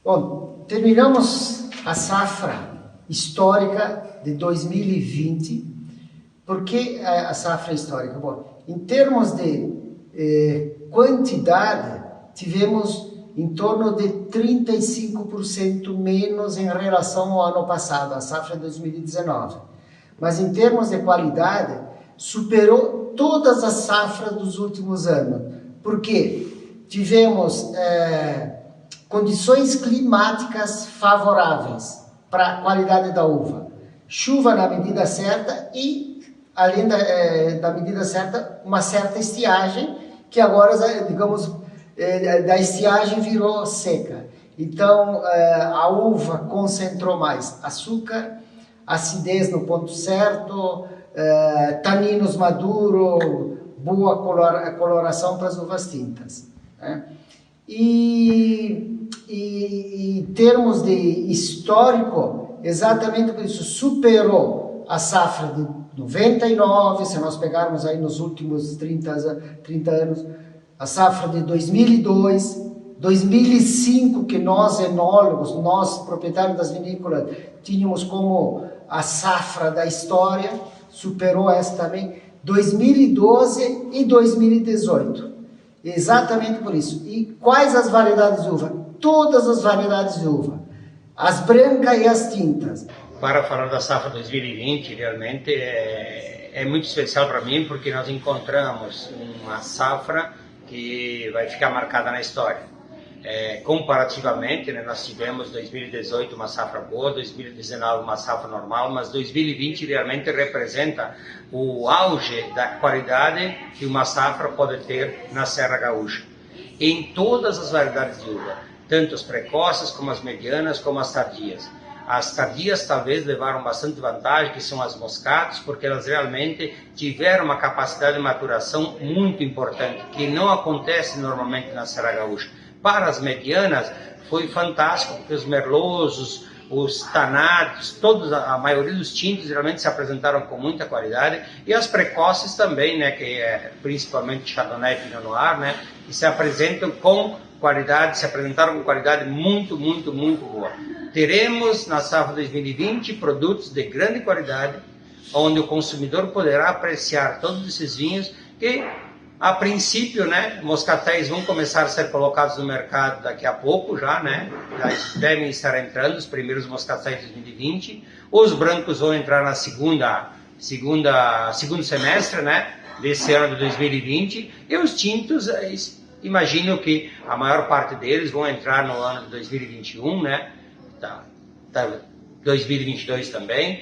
Bom, terminamos a safra histórica de 2020. Por que a safra histórica? Bom, em termos de quantidade, tivemos em torno de 35% menos em relação ao ano passado, a safra de 2019. Mas em termos de qualidade, superou todas as safras dos últimos anos. Por quê? Tivemos condições climáticas favoráveis para a qualidade da uva. Chuva na medida certa e, além da medida certa, uma certa estiagem, que agora, digamos, da estiagem virou seca. Então, a uva concentrou mais açúcar, acidez no ponto certo, taninos maduros, boa coloração para as uvas tintas, né? E em termos de histórico, exatamente por isso, superou a safra de 99, se nós pegarmos aí nos últimos 30 anos, a safra de 2002, 2005, que nós enólogos, nós proprietários das vinícolas, tínhamos como a safra da história, superou essa também, 2012 e 2018. Exatamente por isso. E quais as variedades de uva? Todas as variedades de uva. As brancas e as tintas. Para falar da safra 2020, realmente é muito especial para mim, porque nós encontramos uma safra que vai ficar marcada na história. Comparativamente, né, nós tivemos 2018 uma safra boa, 2019 uma safra normal, mas 2020 realmente representa o auge da qualidade que uma safra pode ter na Serra Gaúcha, em todas as variedades de uva, tanto as precoces como as medianas, como as tardias. As tardias talvez levaram bastante vantagem, que são as moscatos, porque elas realmente tiveram uma capacidade de maturação muito importante, que não acontece normalmente na Serra Gaúcha. Para as medianas foi fantástico, porque os merlots, os tanados, a maioria dos tintos realmente se apresentaram com muita qualidade, e as precoces também, né, que é principalmente Chardonnay e Pinot Noir, né, que se apresentam com qualidade, se apresentaram com qualidade muito, muito, muito boa. Teremos na safra 2020 produtos de grande qualidade, onde o consumidor poderá apreciar todos esses vinhos que, a princípio, né, moscatéis vão começar a ser colocados no mercado daqui a pouco já, né, já devem estar entrando os primeiros moscatéis de 2020, os brancos vão entrar na segundo semestre, né, desse ano de 2020, e os tintos, imagino que a maior parte deles vão entrar no ano de 2021, né, 2022 também.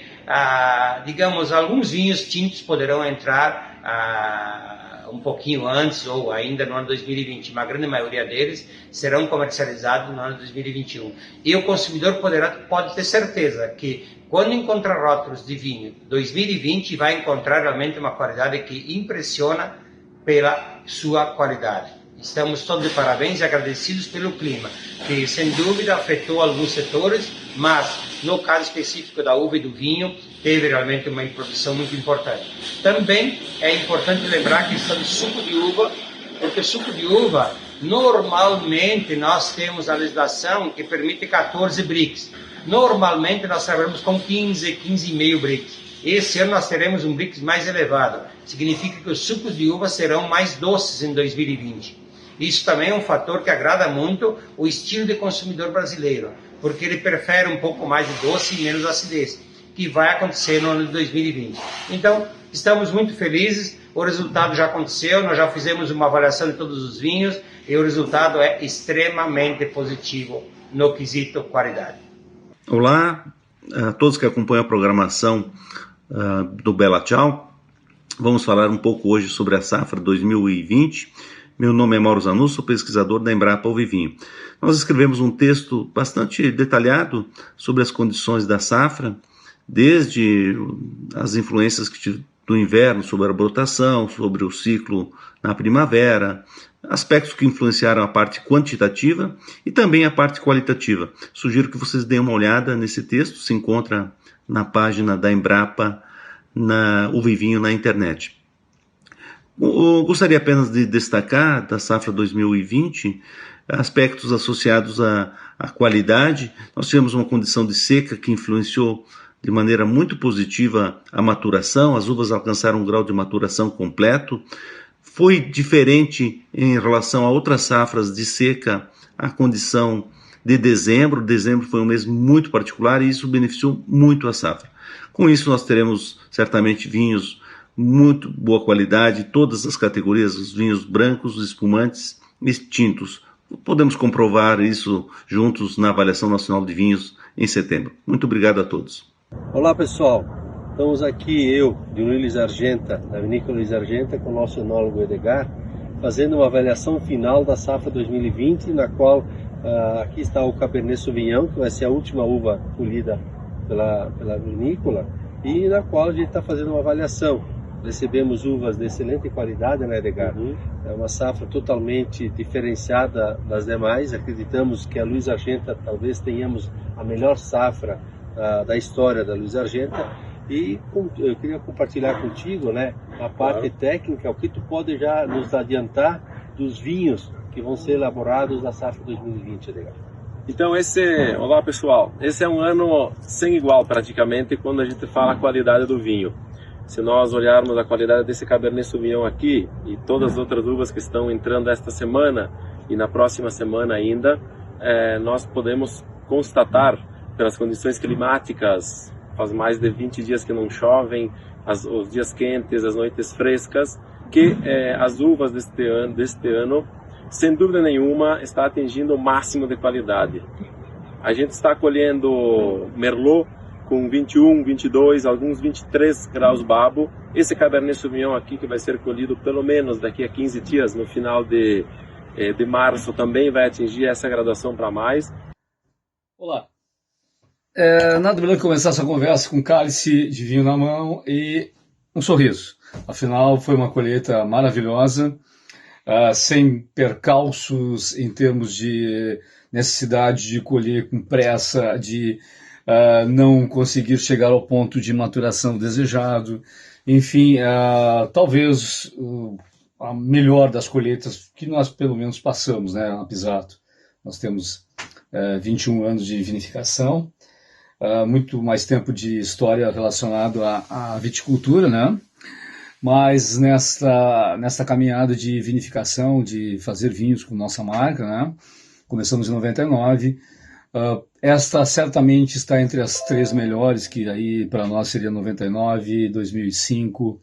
Digamos, alguns vinhos tintos poderão entrar um pouquinho antes ou ainda no ano 2020, uma grande maioria deles serão comercializados no ano 2021. E o consumidor pode ter certeza que quando encontrar rótulos de vinho 2020 vai encontrar realmente uma qualidade que impressiona pela sua qualidade. Estamos todos de parabéns e agradecidos pelo clima, que sem dúvida afetou alguns setores, mas no caso específico da uva e do vinho, teve realmente uma produção muito importante. Também é importante lembrar que está no suco de uva, porque suco de uva, normalmente nós temos a legislação que permite 14 brix. Normalmente nós trabalhamos com 15,5 brix. Esse ano nós teremos um brix mais elevado. Significa que os sucos de uva serão mais doces em 2020. Isso também é um fator que agrada muito o estilo de consumidor brasileiro, porque ele prefere um pouco mais de doce e menos acidez, que vai acontecer no ano de 2020. Então, estamos muito felizes, o resultado já aconteceu, nós já fizemos uma avaliação de todos os vinhos e o resultado é extremamente positivo no quesito qualidade. Olá a todos que acompanham a programação do Bella Ciao. Vamos falar um pouco hoje sobre a safra 2020. Meu nome é Mauro Zanus, sou pesquisador da Embrapa Uva e Vinho. Nós escrevemos um texto bastante detalhado sobre as condições da safra, desde as influências do inverno sobre a brotação, sobre o ciclo na primavera, aspectos que influenciaram a parte quantitativa e também a parte qualitativa. Sugiro que vocês deem uma olhada nesse texto, se encontra na página da Embrapa, na Uva e Vinho na internet. Eu gostaria apenas de destacar da safra 2020 aspectos associados à qualidade. Nós tivemos uma condição de seca que influenciou de maneira muito positiva a maturação, as uvas alcançaram um grau de maturação completo. Foi diferente em relação a outras safras de seca, a condição de dezembro. Dezembro foi um mês muito particular e isso beneficiou muito a safra. Com isso nós teremos certamente vinhos muito boa qualidade, todas as categorias, os vinhos brancos, os espumantes e tintos. Podemos comprovar isso juntos na Avaliação Nacional de Vinhos em setembro. Muito obrigado a todos. Olá pessoal, estamos aqui de Luiz Argenta, da Vinícola Luiz Argenta, com o nosso enólogo Edgar, fazendo uma avaliação final da safra 2020, na qual aqui está o Cabernet Sauvignon, que vai ser a última uva colhida pela vinícola, e na qual a gente está fazendo uma avaliação. Recebemos uvas de excelente qualidade, né, Edgar? É uma safra totalmente diferenciada das demais. Acreditamos que a Luiz Argenta talvez tenhamos a melhor safra da história da Luiz Argenta, e eu queria compartilhar contigo, né, a parte técnica, o que tu pode já nos adiantar dos vinhos que vão ser elaborados na safra 2020, Edgar. Então olá pessoal, esse é um ano sem igual praticamente quando a gente fala a qualidade do vinho. Se nós olharmos a qualidade desse Cabernet Sauvignon aqui e todas as outras uvas que estão entrando esta semana e na próxima semana ainda, nós podemos constatar pelas condições climáticas, faz mais de 20 dias que não chovem, os dias quentes, as noites frescas, que as uvas deste ano, sem dúvida nenhuma, está atingindo o máximo de qualidade. A gente está colhendo Merlot com 21, 22, alguns 23 graus babo. Esse Cabernet Sauvignon aqui, que vai ser colhido pelo menos daqui a 15 dias, no final de março, também vai atingir essa graduação para mais. Olá. Nada melhor que começar essa conversa com um cálice de vinho na mão e um sorriso. Afinal, foi uma colheita maravilhosa, sem percalços em termos de necessidade de colher com pressa, de não conseguir chegar ao ponto de maturação desejado. Enfim, talvez a melhor das colheitas que nós pelo menos passamos, né, na Pisato. Nós temos 21 anos de vinificação, muito mais tempo de história relacionado à viticultura, né? Mas nesta caminhada de vinificação, de fazer vinhos com nossa marca, né? Começamos em 99. Esta certamente está entre as 3 melhores, que aí para nós seria 99, 2005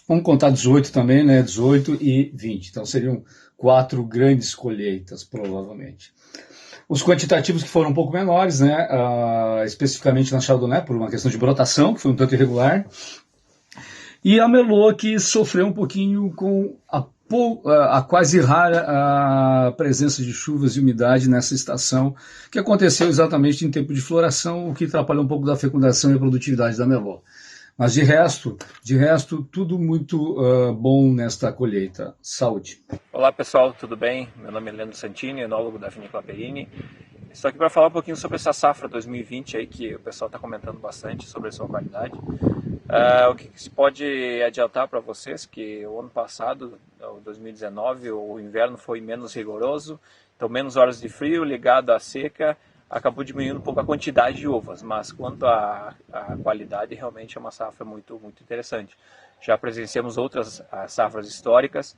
vamos contar 18 também, né? 18 e 20. Então seriam 4 grandes colheitas, provavelmente. Os quantitativos que foram um pouco menores, né, especificamente na Chardonnay, por uma questão de brotação, que foi um tanto irregular, e a Merlot, que sofreu um pouquinho com a quase rara presença de chuvas e umidade nessa estação, que aconteceu exatamente em tempo de floração, o que atrapalhou um pouco da fecundação e a produtividade da Merlot. Mas de resto, tudo muito bom nesta colheita. Saúde. Olá pessoal, tudo bem? Meu nome é Leandro Santini, enólogo da Vinícola Perini. Estou aqui para falar um pouquinho sobre essa safra 2020 aí, que o pessoal está comentando bastante sobre a sua qualidade. O que se pode adiantar para vocês, que o ano passado, 2019, o inverno foi menos rigoroso, então menos horas de frio ligado à seca, acabou diminuindo um pouco a quantidade de uvas, mas quanto à qualidade, realmente é uma safra muito, muito interessante. Já presenciamos outras safras históricas,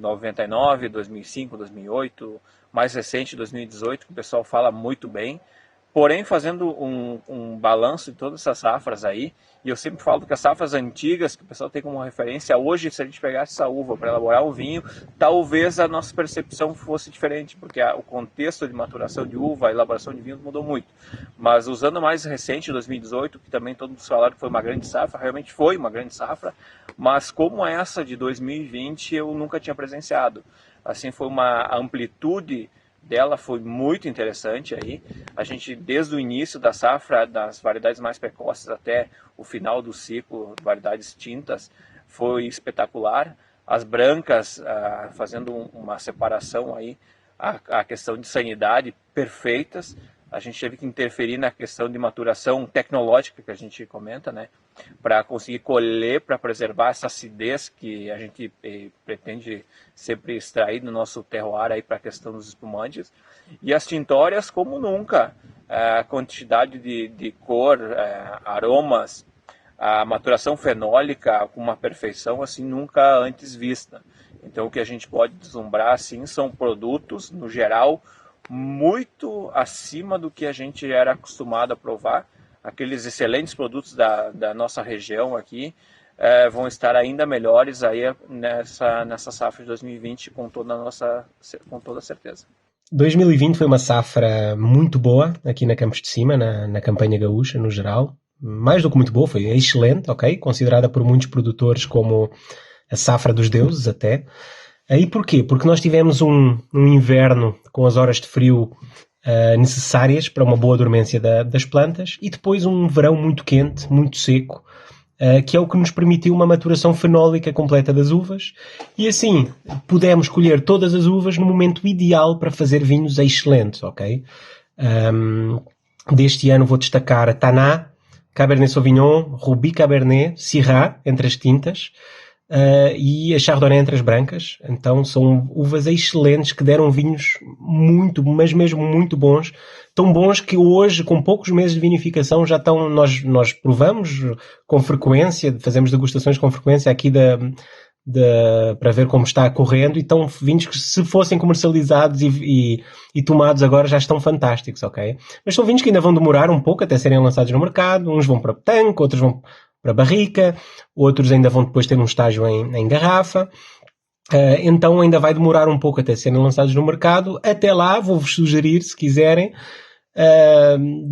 99, 2005, 2008, mais recente 2018, que o pessoal fala muito bem. Porém, fazendo um balanço de todas essas safras aí, e eu sempre falo que as safras antigas, que o pessoal tem como referência, hoje, se a gente pegasse essa uva para elaborar o vinho, talvez a nossa percepção fosse diferente, porque o contexto de maturação de uva, a elaboração de vinho mudou muito. Mas usando o mais recente, 2018, que também todos falaram que foi uma grande safra, realmente foi uma grande safra, mas como essa de 2020 eu nunca tinha presenciado. Assim, foi uma amplitude dela foi muito interessante aí. A gente, desde o início da safra, das variedades mais precoces até o final do ciclo, variedades tintas, foi espetacular. As brancas, fazendo uma separação aí, a questão de sanidade, perfeitas. a gente teve que interferir na questão de maturação tecnológica que a gente comenta, né, para conseguir colher, para preservar essa acidez que a gente pretende sempre extrair do nosso terroir aí para a questão dos espumantes. E as tintórias, como nunca, a quantidade de cor, aromas, a maturação fenólica com uma perfeição assim nunca antes vista. Então o que a gente pode deslumbrar assim são produtos, no geral, muito acima do que a gente era acostumado a provar. Aqueles excelentes produtos da nossa região aqui vão estar ainda melhores aí nessa safra de 2020 com toda certeza. 2020 foi uma safra muito boa aqui na Campos de Cima, na campanha gaúcha no geral. Mais do que muito boa, foi excelente, ok? Considerada por muitos produtores como a safra dos deuses até. E porquê? Porque nós tivemos um inverno com as horas de frio necessárias para uma boa dormência das plantas e depois um verão muito quente, muito seco, que é o que nos permitiu uma maturação fenólica completa das uvas e assim pudemos colher todas as uvas no momento ideal para fazer vinhos excelentes, ok? Deste ano vou destacar a Taná, Cabernet Sauvignon, Ruby Cabernet, Syrah entre as tintas, e a Chardonnay entre as brancas. Então são uvas excelentes que deram vinhos muito, mas mesmo muito bons, tão bons que hoje, com poucos meses de vinificação, já estão, nós provamos com frequência, fazemos degustações com frequência aqui para ver como está correndo, e estão vinhos que, se fossem comercializados e tomados agora, já estão fantásticos, ok? Mas são vinhos que ainda vão demorar um pouco até serem lançados no mercado. Uns vão para tanque, outros vão para barrica, outros ainda vão depois ter um estágio em garrafa. Então ainda vai demorar um pouco até serem lançados no mercado. Até lá, vou-vos sugerir, se quiserem,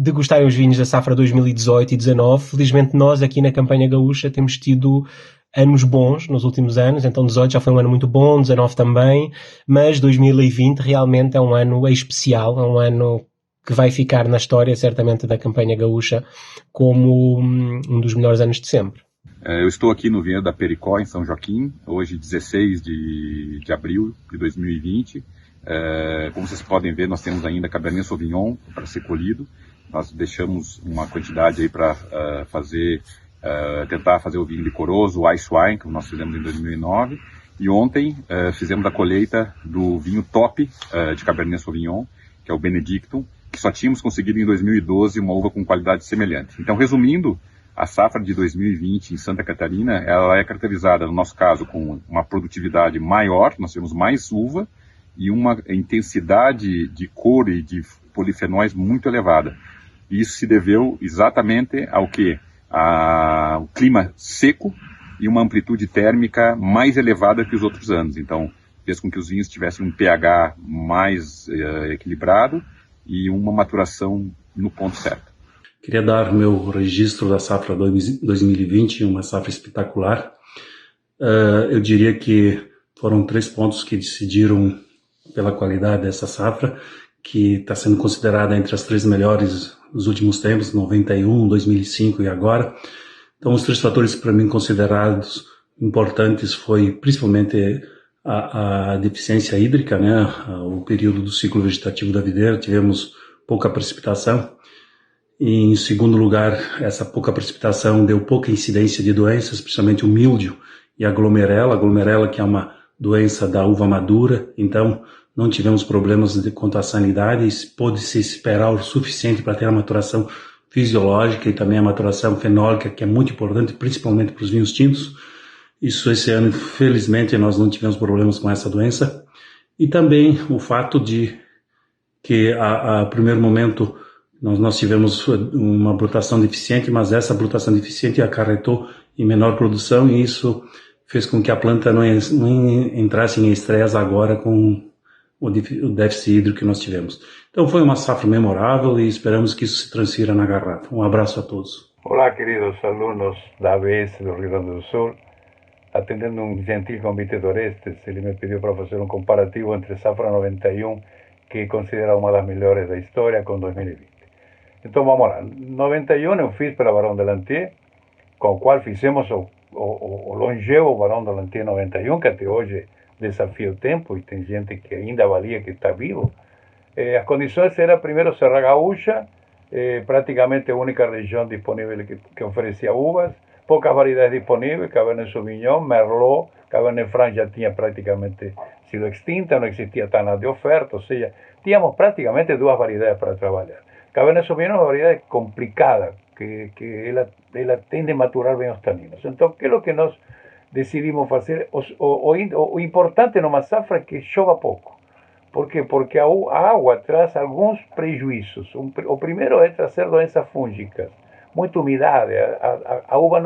degustarem os vinhos da safra 2018 e 2019. Felizmente nós aqui na campanha gaúcha temos tido anos bons nos últimos anos, então 18 já foi um ano muito bom, 19 também, mas 2020 realmente é um ano especial, é um ano que vai ficar na história certamente da campanha gaúcha como um dos melhores anos de sempre. Eu estou aqui no vinhedo da Pericó, em São Joaquim, hoje 16 de abril de 2020. Como vocês podem ver, nós temos ainda Cabernet Sauvignon para ser colhido. Nós deixamos uma quantidade aí para tentar fazer o vinho licoroso, o Ice Wine, que nós fizemos em 2009. E ontem fizemos a colheita do vinho top de Cabernet Sauvignon, que é o Benedictum, que só tínhamos conseguido em 2012 uma uva com qualidade semelhante. Então, resumindo, a safra de 2020 em Santa Catarina, ela é caracterizada, no nosso caso, com uma produtividade maior, nós temos mais uva e uma intensidade de cor e de polifenóis muito elevada. E isso se deveu exatamente ao quê? Ao clima seco e uma amplitude térmica mais elevada que os outros anos. Então, fez com que os vinhos tivessem um pH mais equilibrado e uma maturação no ponto certo. Queria dar meu registro da safra 2020, uma safra espetacular. Eu diria que foram 3 pontos que decidiram pela qualidade dessa safra, que está sendo considerada entre as 3 melhores dos últimos tempos, 91, 2005 e agora. Então, os 3 fatores para mim considerados importantes foi principalmente a deficiência hídrica, né? O período do ciclo vegetativo da videira, tivemos pouca precipitação. E, em segundo lugar, essa pouca precipitação deu pouca incidência de doenças, principalmente o míldio e a glomerela, que é uma doença da uva madura. Então, não tivemos problemas quanto à sanidade, pôde-se esperar o suficiente para ter a maturação fisiológica e também a maturação fenólica, que é muito importante, principalmente para os vinhos tintos. Isso, esse ano, felizmente, nós não tivemos problemas com essa doença. E também o fato de que, a primeiro momento, nós tivemos uma brutação deficiente, mas essa brutação deficiente acarretou em menor produção e isso fez com que a planta não entrasse em estresse agora com o déficit hídrico que nós tivemos. Então foi uma safra memorável e esperamos que isso se transfira na garrafa. Um abraço a todos. Olá, queridos alunos da ABS do Rio Grande do Sul. Atendendo um gentil convite do Orestes, ele me pediu para fazer um comparativo entre safra 91, que é considerada uma das melhores da história, com 2020. Então vamos lá. 91 eu fiz pela Barão de Lantier, com o qual fizemos o longevo Barão de Lantier 91, que até hoje desafia o tempo e tem gente que ainda avalia que está vivo. As condições eram, primeiro, Serra Gaúcha, praticamente a única região disponível que oferecia uvas, poucas variedades disponíveis, Cabernet Sauvignon, Merlot, Cabernet Franc já tinha praticamente sido extinta, não existia tão nada de oferta, ou seja, tínhamos praticamente duas variedades para trabalhar. Cabernet Sauvignon é uma variedade complicada, que ela tende a maturar bem os taninos. Então, o que é o que nós decidimos fazer? O importante numa safra é que chova pouco. Por quê? Porque a água traz alguns prejuízos. O primeiro é trazer doenças fúngicas, muita umidade, a uva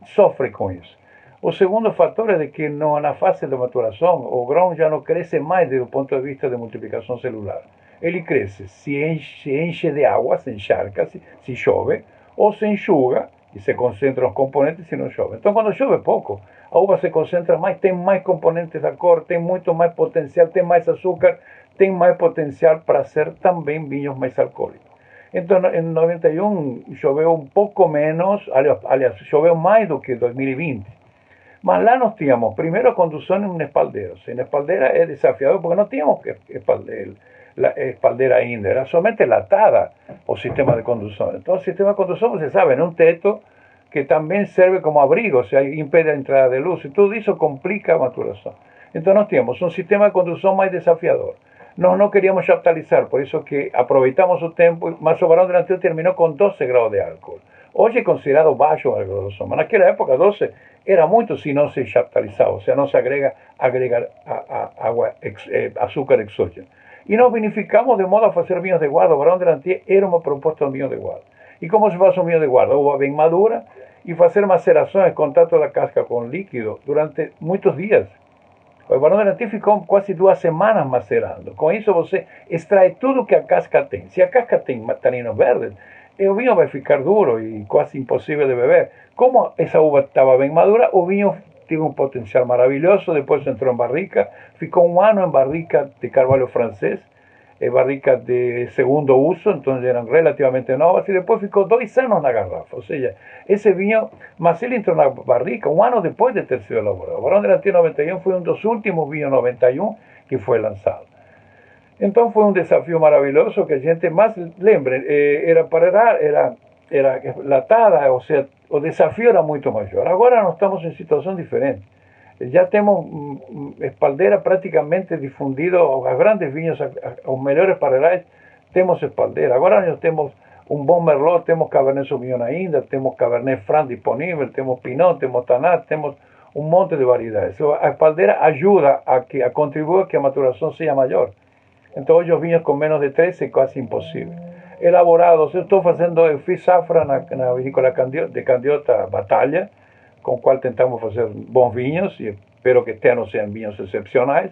sofre com isso. O segundo fator é de que na fase de maturação, o grão já não cresce mais do ponto de vista de multiplicação celular. Ele cresce, se enche de água, se encharca, se chove, ou se enxuga e se concentram os componentes se não chove. Então, quando chove pouco, a uva se concentra mais, tem mais componentes da cor, tem muito mais potencial, tem mais açúcar, tem mais potencial para ser também vinhos mais alcoólicos. Então, em 91 choveu um pouco menos, aliás, choveu mais do que 2020. Mas lá nós tínhamos, primeiro, a condução em espaldeiros. Em espaldeira é desafiador porque não tínhamos espaldeira ainda, era somente latada o sistema de condução. Então, o sistema de condução, você sabe, é um teto que também serve como abrigo, ou seja, impede a entrada de luz, e tudo isso complica a maturação. Então, nós tínhamos um sistema de condução mais desafiador. Nós não queríamos chaptalizar, por isso que aproveitamos o tempo, mas o Barão do Rantil terminou com 12 graus de álcool. Hoje é considerado baixo a graduação, mas naquela época 12 era muito se não se chaptalizava, ou seja, não se agrega água, açúcar exógeno. E nós vinificamos de modo a fazer vinhos de guarda. O Barão do Rantil era uma proposta de vinho de guarda. E como se faz um vinho de guarda? Uva bem madura e fazer macerações, contato da casca com líquido durante muitos dias. O Barão do Rantil ficou quase 2 semanas macerando. Com isso você extrai tudo que a casca tem. Se a casca tem taninos verdes, o vinho vai ficar duro e quase impossível de beber. Como essa uva estava bem madura, o vinho teve um potencial maravilhoso, depois entrou em barrica, ficou 1 ano em barrica de carvalho francês, barrica de segundo uso, então eram relativamente novas, e depois ficou 2 anos na garrafa. Ou seja, esse vinho, mas ele entrou na barrica 1 ano depois de ter sido elaborado. O Barão do Rantil 91 foi um dos últimos vinhos 91 que foi lançado. Então foi um desafio maravilhoso que a gente mais lembra, era latada, ou seja, o desafio era muito maior. Agora nós estamos em situação diferente. Já temos espaldeira praticamente difundida, os grandes vinhos, os melhores parerais, temos espaldeira. Agora nós temos um bom Merlot, temos Cabernet Sauvignon ainda, temos Cabernet Franc disponível, temos Pinot, temos Tanat, temos um monte de variedades. A espaldeira ajuda a contribuir a que a maturação seja maior. Então hoje os vinhos com menos de 3 é quase impossível. Elaborados, eu fiz safra na vinícola de Candiota Batalha, com o qual tentamos fazer bons vinhos, e espero que este ano sejam vinhos excepcionais.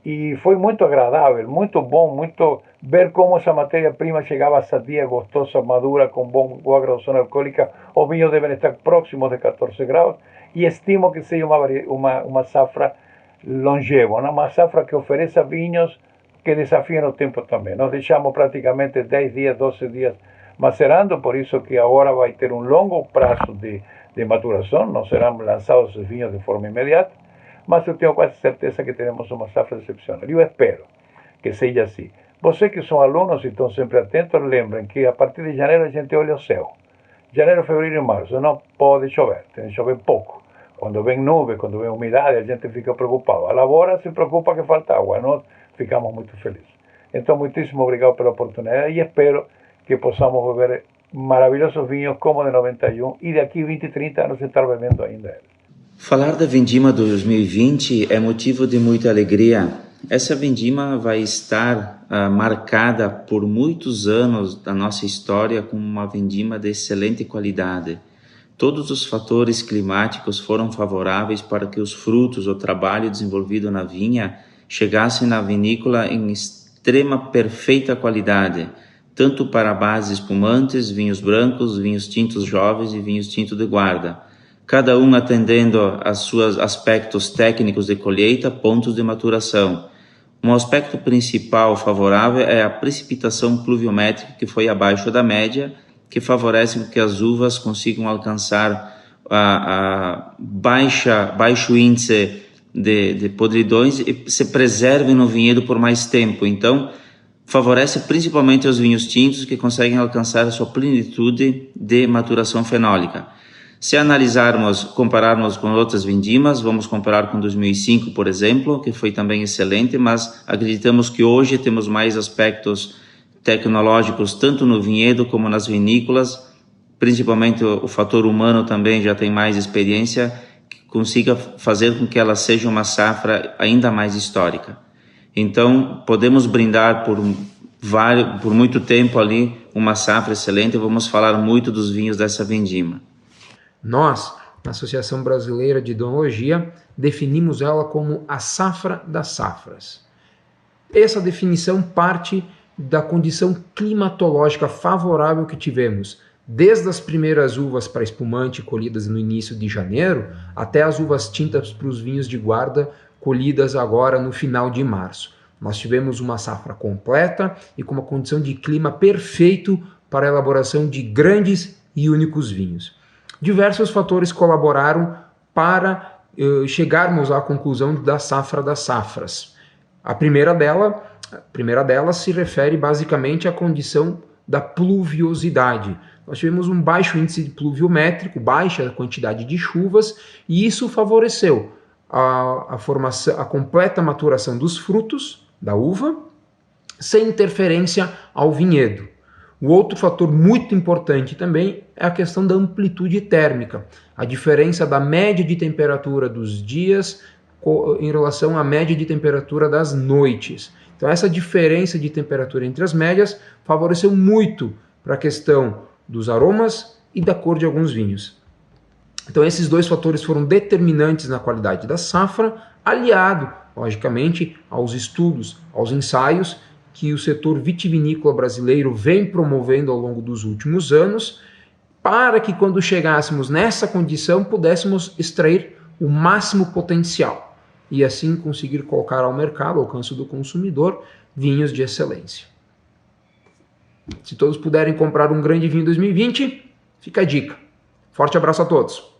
E foi muito agradável, muito bom, muito ver como essa matéria-prima chegava sadia, gostosa, madura, com boa graduação alcoólica. Os vinhos devem estar próximos de 14 graus, e estimo que seja uma safra longeva, uma safra que ofereça vinhos que desafiem o tempo também. Nós deixamos praticamente 10 dias, 12 dias macerando, por isso que agora vai ter um longo prazo de maturação, não serão lançados os vinhos de forma imediata, mas eu tenho quase certeza que teremos uma safra excepcional. Eu espero que seja assim. Vocês que são alunos e estão sempre atentos, lembrem que a partir de janeiro a gente olha o céu. Janeiro, fevereiro e março não pode chover, tem que chover pouco. Quando vem nuvem, quando vem umidade, a gente fica preocupado. A lavoura se preocupa que falta água, nós ficamos muito felizes. Então, muitíssimo obrigado pela oportunidade e espero que possamos beber maravilhosos vinhos como de 91 e daqui 20 e 30 anos estar bebendo ainda eles. Falar da Vindima 2020 é motivo de muita alegria. Essa Vindima vai estar marcada por muitos anos da nossa história como uma Vindima de excelente qualidade. Todos os fatores climáticos foram favoráveis para que os frutos, o trabalho desenvolvido na vinha, chegassem na vinícola em extrema perfeita qualidade, tanto para bases espumantes, vinhos brancos, vinhos tintos jovens e vinhos tintos de guarda, cada um atendendo aos seus aspectos técnicos de colheita, pontos de maturação. Um aspecto principal favorável é a precipitação pluviométrica, que foi abaixo da média, que favorece que as uvas consigam alcançar baixo índice de podridões e se preservem no vinhedo por mais tempo. Então, favorece principalmente os vinhos tintos que conseguem alcançar a sua plenitude de maturação fenólica. Se compararmos com outras vindimas, vamos comparar com 2005, por exemplo, que foi também excelente, mas acreditamos que hoje temos mais aspectos tecnológicos, tanto no vinhedo como nas vinícolas, principalmente o fator humano também já tem mais experiência, que consiga fazer com que ela seja uma safra ainda mais histórica. Então, podemos brindar por muito tempo ali uma safra excelente, vamos falar muito dos vinhos dessa vindima. Nós, na Associação Brasileira de Enologia, definimos ela como a safra das safras. Essa definição parte da condição climatológica favorável que tivemos, desde as primeiras uvas para espumante colhidas no início de janeiro, até as uvas tintas para os vinhos de guarda colhidas agora no final de março. Nós tivemos uma safra completa e com uma condição de clima perfeito para a elaboração de grandes e únicos vinhos. Diversos fatores colaboraram para chegarmos à conclusão da safra das safras. A primeira delas se refere basicamente à condição da pluviosidade. Nós tivemos um baixo índice de pluviométrico, baixa quantidade de chuvas, e isso favoreceu a completa maturação dos frutos da uva, sem interferência ao vinhedo. O outro fator muito importante também é a questão da amplitude térmica, a diferença da média de temperatura dos dias em relação à média de temperatura das noites. Então essa diferença de temperatura entre as médias favoreceu muito para a questão dos aromas e da cor de alguns vinhos. Então esses dois fatores foram determinantes na qualidade da safra, aliado, logicamente, aos estudos, aos ensaios que o setor vitivinícola brasileiro vem promovendo ao longo dos últimos anos, para que quando chegássemos nessa condição pudéssemos extrair o máximo potencial e assim conseguir colocar ao mercado, ao alcance do consumidor, vinhos de excelência. Se todos puderem comprar um grande vinho 2020, fica a dica. Forte abraço a todos!